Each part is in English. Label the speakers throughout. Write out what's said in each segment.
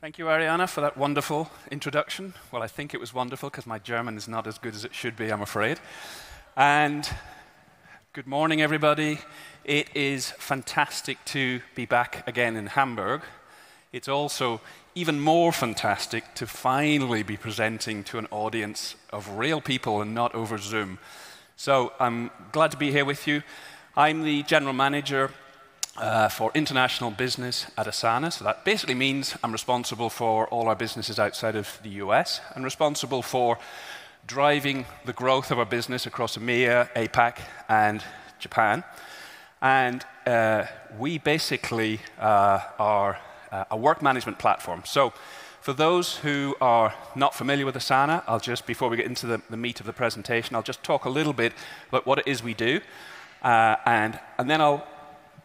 Speaker 1: Thank you, Ariana, for that wonderful introduction. Well, I think it was wonderful because my German is not as good as it should be, I'm afraid. And good morning, everybody. It is fantastic to be back again in Hamburg. It's also even more fantastic to finally be presenting to an audience of real people and not over Zoom. So I'm glad to be here with you. I'm the general manager for international business at Asana. So that basically means I'm responsible for all our businesses outside of the US and responsible for driving the growth of our business across EMEA, APAC, and Japan. And we basically are a work management platform. So for those who are not familiar with Asana, before we get into the meat of the presentation, I'll just talk a little bit about what it is we do. And then I'll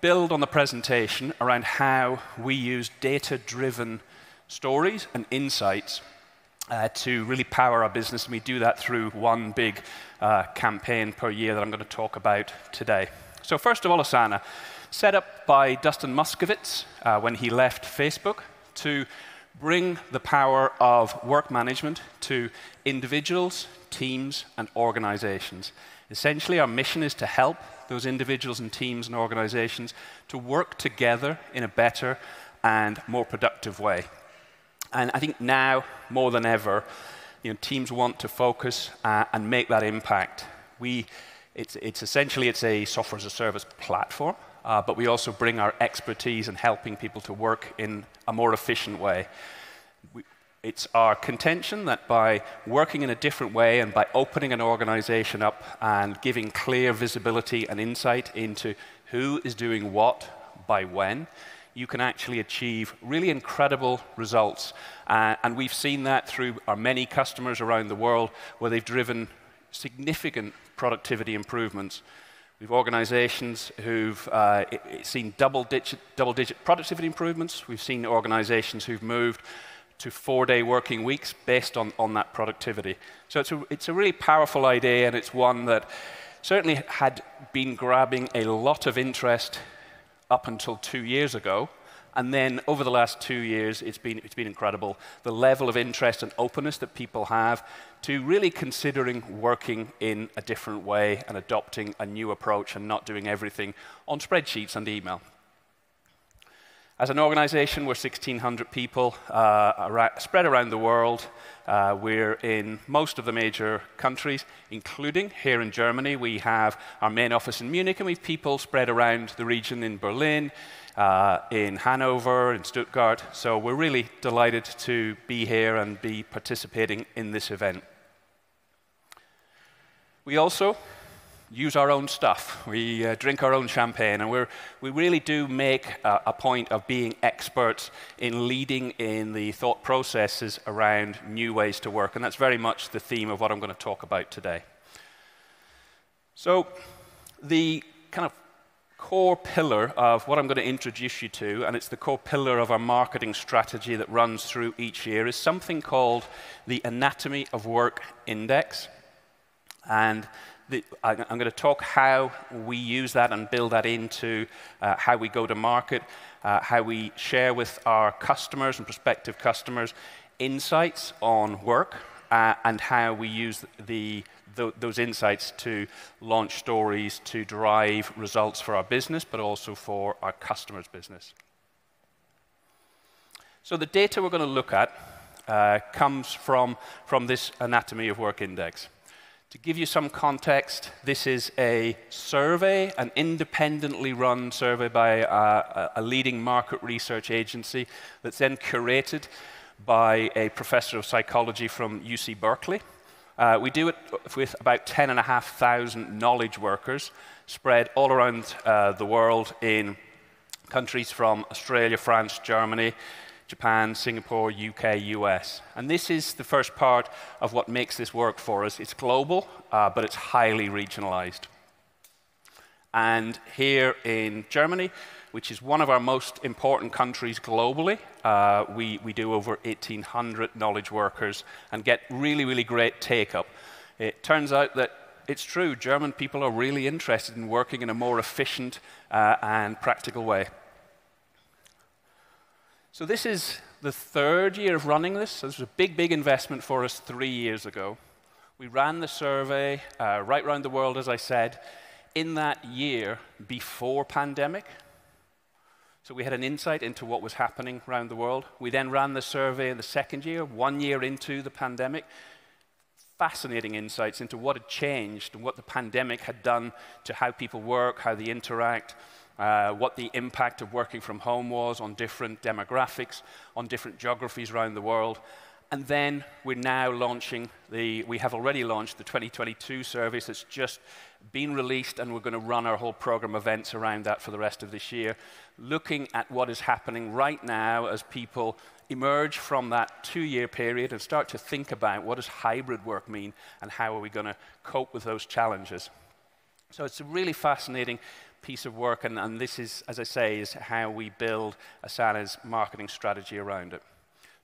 Speaker 1: build on the presentation around how we use data-driven stories and insights to really power our business, and we do that through one big campaign per year that I'm going to talk about today. So first of all, Asana, set up by Dustin Moskovitz when he left Facebook to bring the power of work management to individuals, teams, and organizations. Essentially, our mission is to help those individuals and teams and organizations to work together in a better and more productive way. And I think now, more than ever, teams want to focus and make that impact. It's a software as a service platform, but we also bring our expertise in helping people to work in a more efficient way. It's our contention that by working in a different way and by opening an organization up and giving clear visibility and insight into who is doing what by when, you can actually achieve really incredible results. And we've seen that through our many customers around the world where they've driven significant productivity improvements. We've organizations who've seen double-digit productivity improvements. We've seen organizations who've moved to 4-day working weeks based on that productivity. So it's a really powerful idea, and it's one that certainly had been grabbing a lot of interest up until 2 years ago. And then over the last 2 years, it's been incredible. The level of interest and openness that people have to really considering working in a different way and adopting a new approach and not doing everything on spreadsheets and email. As an organization, we're 1,600 people spread around the world. We're in most of the major countries, including here in Germany. We have our main office in Munich, and we have people spread around the region in Berlin, in Hanover, in Stuttgart. So we're really delighted to be here and be participating in this event. We also use our own stuff. We drink our own champagne, and we really do make a point of being experts in leading in the thought processes around new ways to work, and that's very much the theme of what I'm going to talk about today. So the kind of core pillar of what I'm going to introduce you to, and it's the core pillar of our marketing strategy that runs through each year, is something called the Anatomy of Work Index. And I'm going to talk how we use that and build that into how we go to market, how we share with our customers and prospective customers insights on work, and how we use those insights to launch stories to drive results for our business, but also for our customers' business. So the data we're going to look at comes from this Anatomy of Work Index. To give you some context, this is a survey, an independently run survey by a leading market research agency that's then curated by a professor of psychology from UC Berkeley. We do it with about 10,500 knowledge workers spread all around the world in countries from Australia, France, Germany, Japan, Singapore, UK, US. And this is the first part of what makes this work for us. It's global, but it's highly regionalized. And here in Germany, which is one of our most important countries globally, we do over 1,800 knowledge workers and get really, really great take-up. It turns out that it's true, German people are really interested in working in a more efficient and practical way. So this is the third year of running this. So this was a big, big investment for us 3 years ago. We ran the survey right around the world, as I said, in that year before pandemic. So we had an insight into what was happening around the world. We then ran the survey in the second year, 1 year into the pandemic. Fascinating insights into what had changed and what the pandemic had done to how people work, how they interact, what the impact of working from home was on different demographics, on different geographies around the world. And then we're now launching we have already launched the 2022 survey that's just been released, and we're going to run our whole program events around that for the rest of this year, looking at what is happening right now as people emerge from that 2-year period and start to think about what does hybrid work mean and how are we going to cope with those challenges. So it's a really fascinating piece of work, and this is, as I say, is how we build Asana's marketing strategy around it.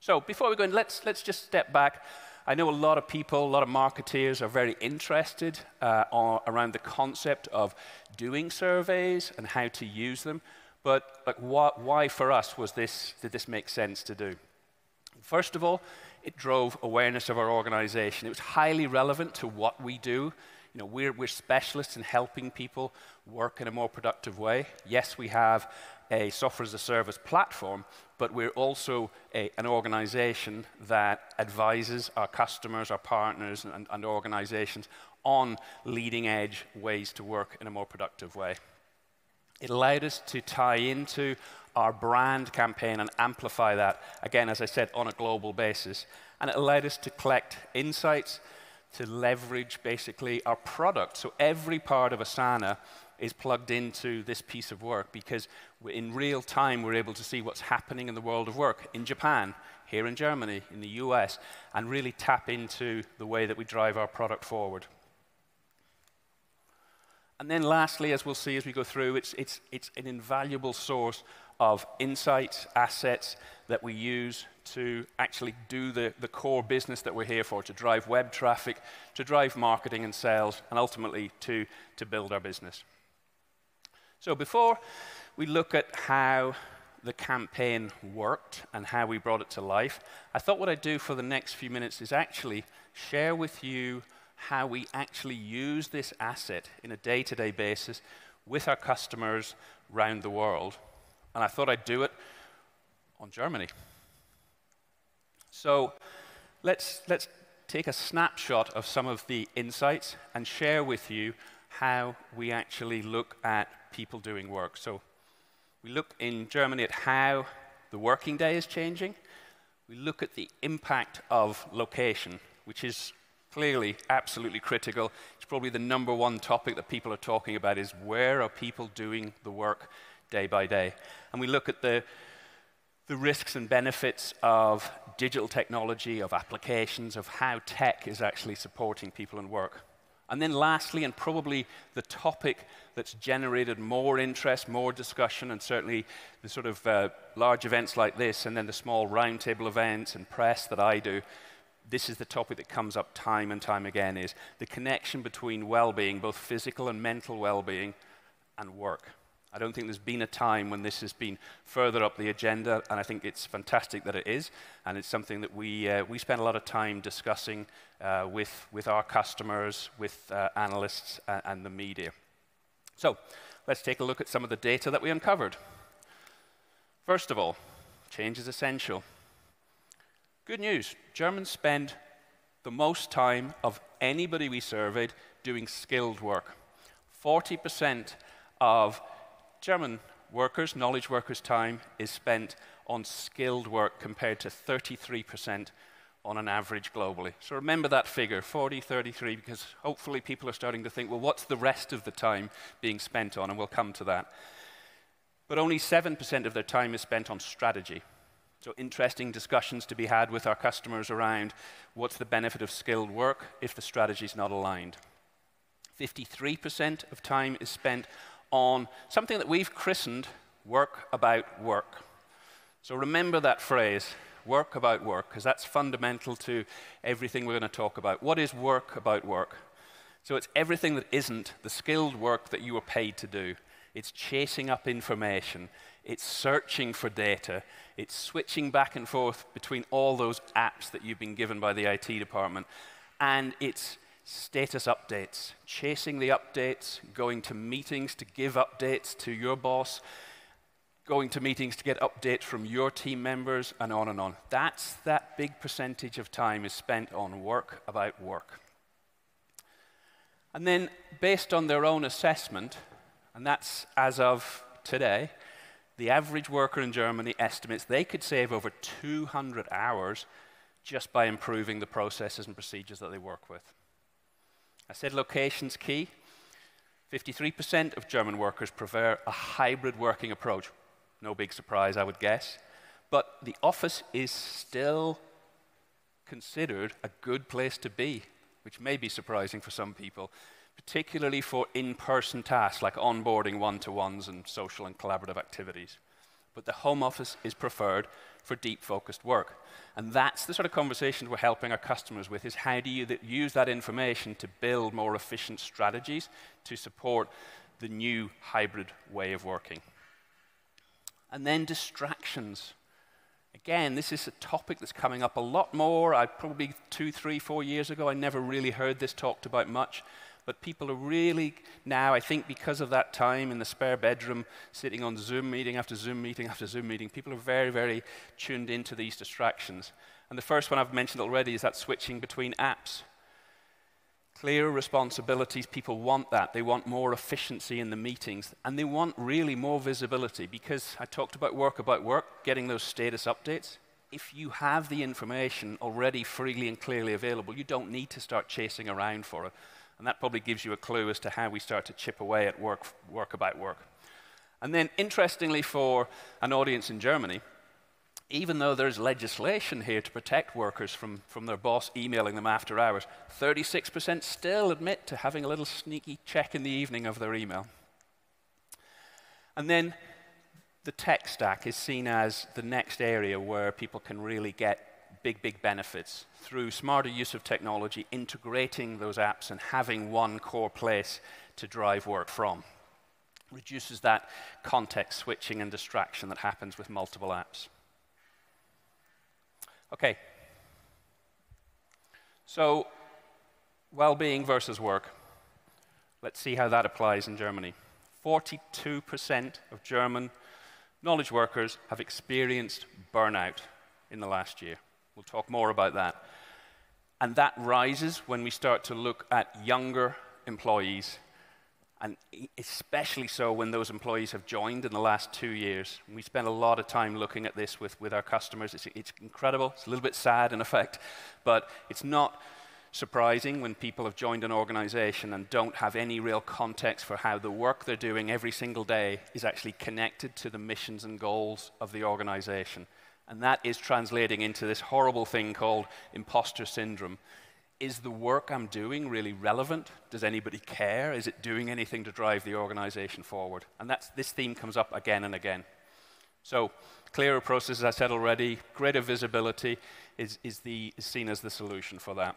Speaker 1: So before we go in, let's just step back. I know a lot of people, a lot of marketeers are very interested around the concept of doing surveys and how to use them. But why for us did this make sense to do? First of all, it drove awareness of our organization. It was highly relevant to what we do. You know, we're specialists in helping people work in a more productive way. Yes, we have a software as a service platform, but we're also an organization that advises our customers, our partners, and organizations on leading edge ways to work in a more productive way. It allowed us to tie into our brand campaign and amplify that, again, as I said, on a global basis. And it allowed us to collect insights, to leverage basically our product. So every part of Asana is plugged into this piece of work because in real time we're able to see what's happening in the world of work in Japan, here in Germany, in the US, and really tap into the way that we drive our product forward. And then lastly, as we'll see as we go through, it's an invaluable source of insights, assets that we use to actually do the core business that we're here for, to drive web traffic, to drive marketing and sales, and ultimately to build our business. So before we look at how the campaign worked and how we brought it to life, I thought what I'd do for the next few minutes is actually share with you how we actually use this asset in a day-to-day basis with our customers around the world. And I thought I'd do it on Germany. So let's take a snapshot of some of the insights and share with you how we actually look at people doing work. So we look in Germany at how the working day is changing. We look at the impact of location, which is clearly absolutely critical. It's probably the number one topic that people are talking about is where are people doing the work day by day. And we look at the risks and benefits of digital technology, of applications, of how tech is actually supporting people in work. And then lastly, and probably the topic that's generated more interest, more discussion, and certainly the sort of large events like this, and then the small roundtable events and press that I do, this is the topic that comes up time and time again, is the connection between well-being, both physical and mental well-being, and work. I don't think there's been a time when this has been further up the agenda, and I think it's fantastic that it is, and it's something that we spend a lot of time discussing with our customers, with analysts, and the media. So let's take a look at some of the data that we uncovered. First of all, change is essential. Good news, Germans spend the most time of anybody we surveyed doing skilled work. 40% of German workers, knowledge workers' time is spent on skilled work compared to 33% on an average globally. So remember that figure, 40, 33, because hopefully people are starting to think, well, what's the rest of the time being spent on? And we'll come to that. But only 7% of their time is spent on strategy. So interesting discussions to be had with our customers around what's the benefit of skilled work if the strategy is not aligned. 53% of time is spent on something that we've christened work about work. So remember that phrase, work about work, because that's fundamental to everything we're going to talk about. What is work about work? So it's everything that isn't the skilled work that you were paid to do. It's chasing up information. It's searching for data. It's switching back and forth between all those apps that you've been given by the IT department. And it's status updates, chasing the updates, going to meetings to give updates to your boss, going to meetings to get updates from your team members, and on and on. That's that big percentage of time is spent on work about work. And then, based on their own assessment, and that's as of today, the average worker in Germany estimates they could save over 200 hours just by improving the processes and procedures that they work with. I said location's key. 53% of German workers prefer a hybrid working approach. No big surprise, I would guess. But the office is still considered a good place to be, which may be surprising for some people, particularly for in-person tasks like onboarding one-to-ones and social and collaborative activities. But the home office is preferred for deep focused work. And that's the sort of conversation we're helping our customers with, is how do you use that information to build more efficient strategies to support the new hybrid way of working. And then distractions. Again, this is a topic that's coming up a lot more. Probably 2, 3, 4 years ago, I never really heard this talked about much. But people are really now, I think because of that time in the spare bedroom, sitting on Zoom meeting after Zoom meeting after Zoom meeting, people are very, very tuned into these distractions. And the first one I've mentioned already is that switching between apps. Clearer responsibilities, people want that. They want more efficiency in the meetings, and they want really more visibility, because I talked about work, getting those status updates. If you have the information already freely and clearly available, you don't need to start chasing around for it. And that probably gives you a clue as to how we start to chip away at work about work. And then, interestingly, for an audience in Germany, even though there's legislation here to protect workers from their boss emailing them after hours, 36% still admit to having a little sneaky check in the evening of their email. And then the tech stack is seen as the next area where people can really get big benefits through smarter use of technology, integrating those apps and having one core place to drive work from. Reduces that context switching and distraction that happens with multiple apps. Okay. So, well-being versus work. Let's see how that applies in Germany. 42% of German knowledge workers have experienced burnout in the last year. We'll talk more about that. And that rises when we start to look at younger employees, and especially so when those employees have joined in the last 2 years. We spend a lot of time looking at this with our customers. It's incredible. It's a little bit sad, in effect, but it's not surprising when people have joined an organization and don't have any real context for how the work they're doing every single day is actually connected to the missions and goals of the organization. And that is translating into this horrible thing called imposter syndrome. Is the work I'm doing really relevant? Does anybody care? Is it doing anything to drive the organization forward? And this theme comes up again and again. So clearer processes, as I said already, greater visibility is seen as the solution for that.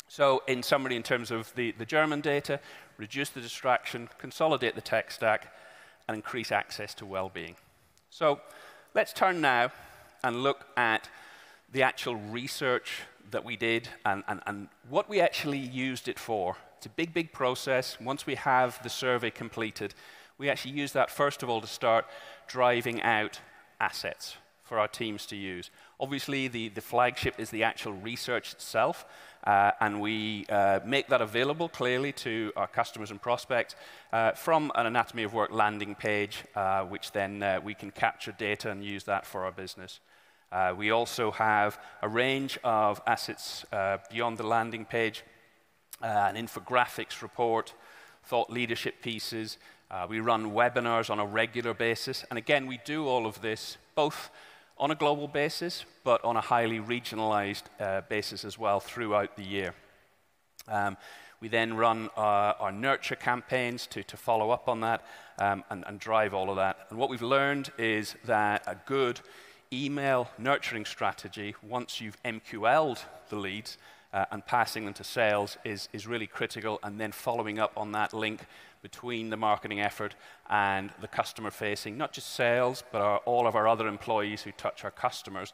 Speaker 1: So in summary, in terms of the German data, reduce the distraction, consolidate the tech stack, and increase access to well-being. So let's turn now and look at the actual research that we did and what we actually used it for. It's a big process. Once we have the survey completed, we actually use that, first of all, to start driving out assets for our teams to use. Obviously, the flagship is the actual research itself, and we make that available clearly to our customers and prospects from an Anatomy of Work landing page, which then we can capture data and use that for our business. We also have a range of assets beyond the landing page, an infographics report, thought leadership pieces. We run webinars on a regular basis. And again, we do all of this both on a global basis, but on a highly regionalized basis as well throughout the year. We then run our nurture campaigns to follow up on that and drive all of that. And what we've learned is that a good email nurturing strategy, once you've MQL'd the leads, and passing them to sales is really critical, and then following up on that link between the marketing effort and the customer facing, not just sales, but all of our other employees who touch our customers.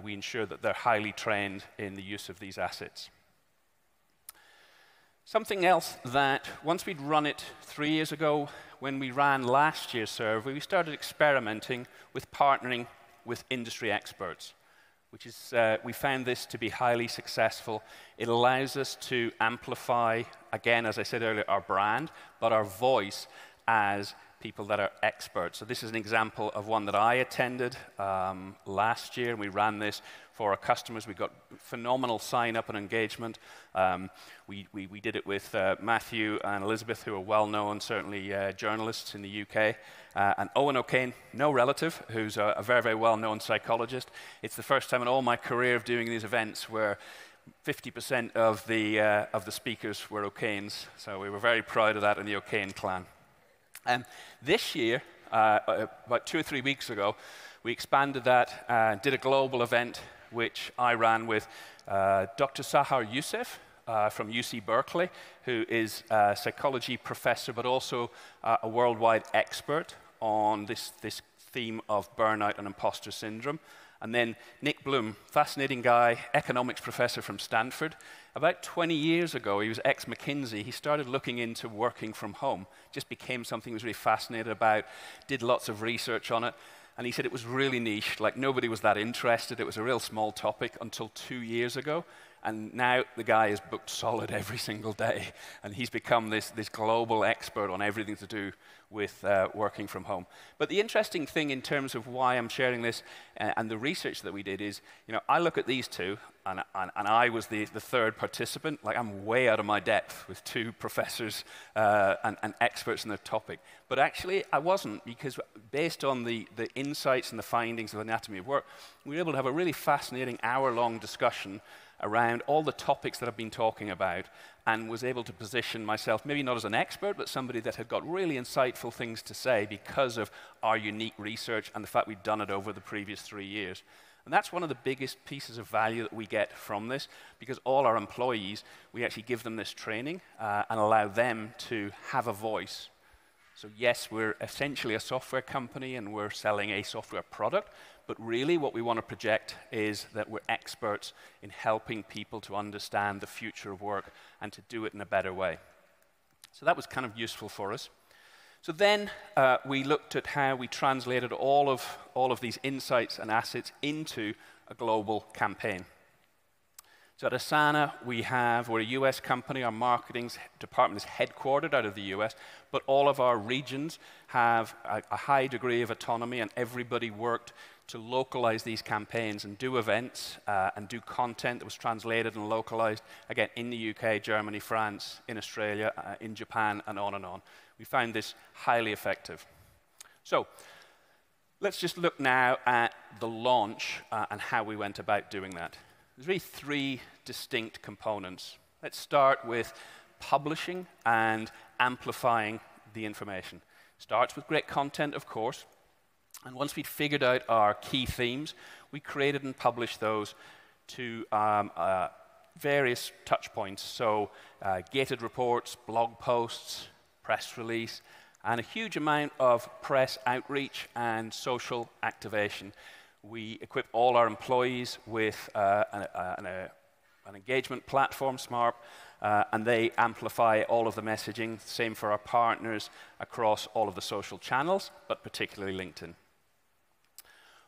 Speaker 1: We ensure that they're highly trained in the use of these assets. Something else that once we'd run it 3 years ago, when we ran last year's survey, we started experimenting with partnering with industry experts, which is, we found this to be highly successful. It allows us to amplify, again, as I said earlier, our brand, but our voice as people that are experts. So this is an example of one that I attended last year, and we ran this for our customers. We got phenomenal sign-up and engagement. We did it with Matthew and Elizabeth, who are well-known, certainly journalists in the UK, and Owen O'Kane, no relative, who's a very, very well-known psychologist. It's the first time in all my career of doing these events where 50% of the speakers were O'Kanes, so we were very proud of that in the O'Kane clan. This year, about 2 or 3 weeks ago, we expanded that and did a global event, which I ran with Dr. Sahar Youssef from UC Berkeley, who is a psychology professor, but also a worldwide expert on this theme of burnout and imposter syndrome. And then Nick Bloom, fascinating guy, economics professor from Stanford. About 20 years ago, he was ex-McKinsey. He started looking into working from home. Just became something he was really fascinated about, did lots of research on it. And he said it was really niche, like nobody was that interested. It was a real small topic until 2 years ago. And now the guy is booked solid every single day. And he's become this global expert on everything to do with working from home. But the interesting thing in terms of why I'm sharing this and the research that we did is, you know, I look at these two, and I was the third participant. Like, I'm way out of my depth with 2 professors and experts in the topic. But actually, I wasn't, because based on the insights and the findings of Anatomy of Work, we were able to have a really fascinating hour-long discussion around all the topics that I've been talking about, and was able to position myself, maybe not as an expert, but somebody that had got really insightful things to say because of our unique research and the fact we'd done it over the previous 3 years. And that's one of the biggest pieces of value that we get from this, because all our employees, we actually give them this training and allow them to have a voice. So yes, we're essentially a software company and we're selling a software product, but really what we want to project is that we're experts in helping people to understand the future of work and to do it in a better way. So that was kind of useful for us. So then we looked at how we translated all of these insights and assets into a global campaign. So at Asana, we're a US company. Our marketing department is headquartered out of the US, but all of our regions have a high degree of autonomy, and everybody worked to localize these campaigns and do events and do content that was translated and localized, again, in the UK, Germany, France, in Australia, in Japan, and on and on. We found this highly effective. So let's just look now at the launch and how we went about doing that. There's really 3 distinct components. Let's start with publishing and amplifying the information. Starts with great content, of course. And once we'd figured out our key themes, we created and published those to various touch points. So gated reports, blog posts, press release, and a huge amount of press outreach and social activation. We equip all our employees with an engagement platform, Smart, and they amplify all of the messaging. Same for our partners across all of the social channels, but particularly LinkedIn.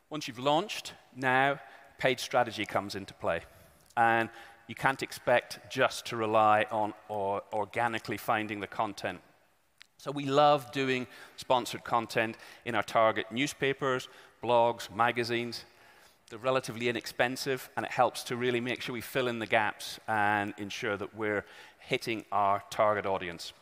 Speaker 1: Once you've launched, now paid strategy comes into play. And you can't expect just to rely on or organically finding the content. So we love doing sponsored content in our target newspapers, blogs, magazines. They're relatively inexpensive, and it helps to really make sure we fill in the gaps and ensure that we're hitting our target audience.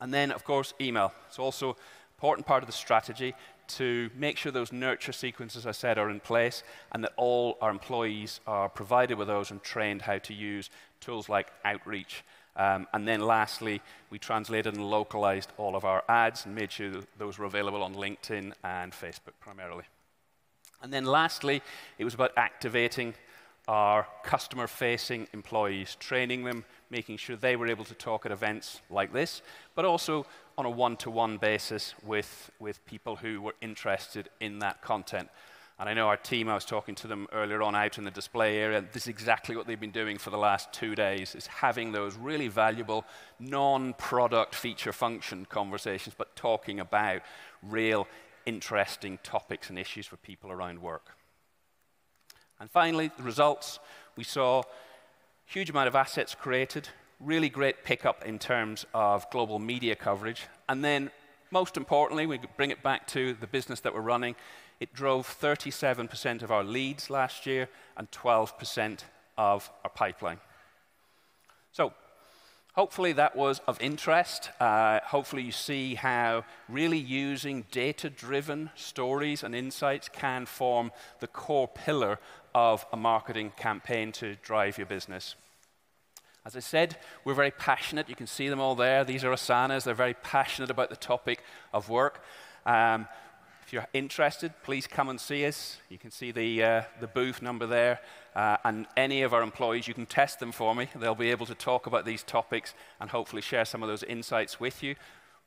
Speaker 1: And then, of course, email. It's also an important part of the strategy to make sure those nurture sequences, I said, are in place, and that all our employees are provided with those and trained how to use tools like Outreach. And then lastly, we translated and localized all of our ads and made sure that those were available on LinkedIn and Facebook primarily. And then lastly, it was about activating our customer-facing employees, training them, making sure they were able to talk at events like this, but also on a one-to-one basis with people who were interested in that content. And I know our team, I was talking to them earlier on out in the display area, this is exactly what they've been doing for the last 2 days, is having those really valuable non-product feature function conversations, but talking about real interesting topics and issues for people around work. And finally, the results, we saw a huge amount of assets created, really great pickup in terms of global media coverage, and then most importantly, we could bring it back to the business that we're running. It drove 37% of our leads last year and 12% of our pipeline. So hopefully that was of interest. Hopefully you see how really using data-driven stories and insights can form the core pillar of a marketing campaign to drive your business. As I said, we're very passionate. You can see them all there. These are Asanas. They're very passionate about the topic of work. If you're interested, please come and see us. You can see the booth number there. And any of our employees, you can test them for me. They'll be able to talk about these topics and hopefully share some of those insights with you.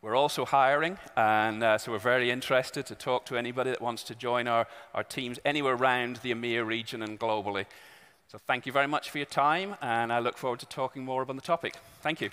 Speaker 1: We're also hiring, and so we're very interested to talk to anybody that wants to join our teams anywhere around the EMEA region and globally. So thank you very much for your time, and I look forward to talking more about the topic. Thank you.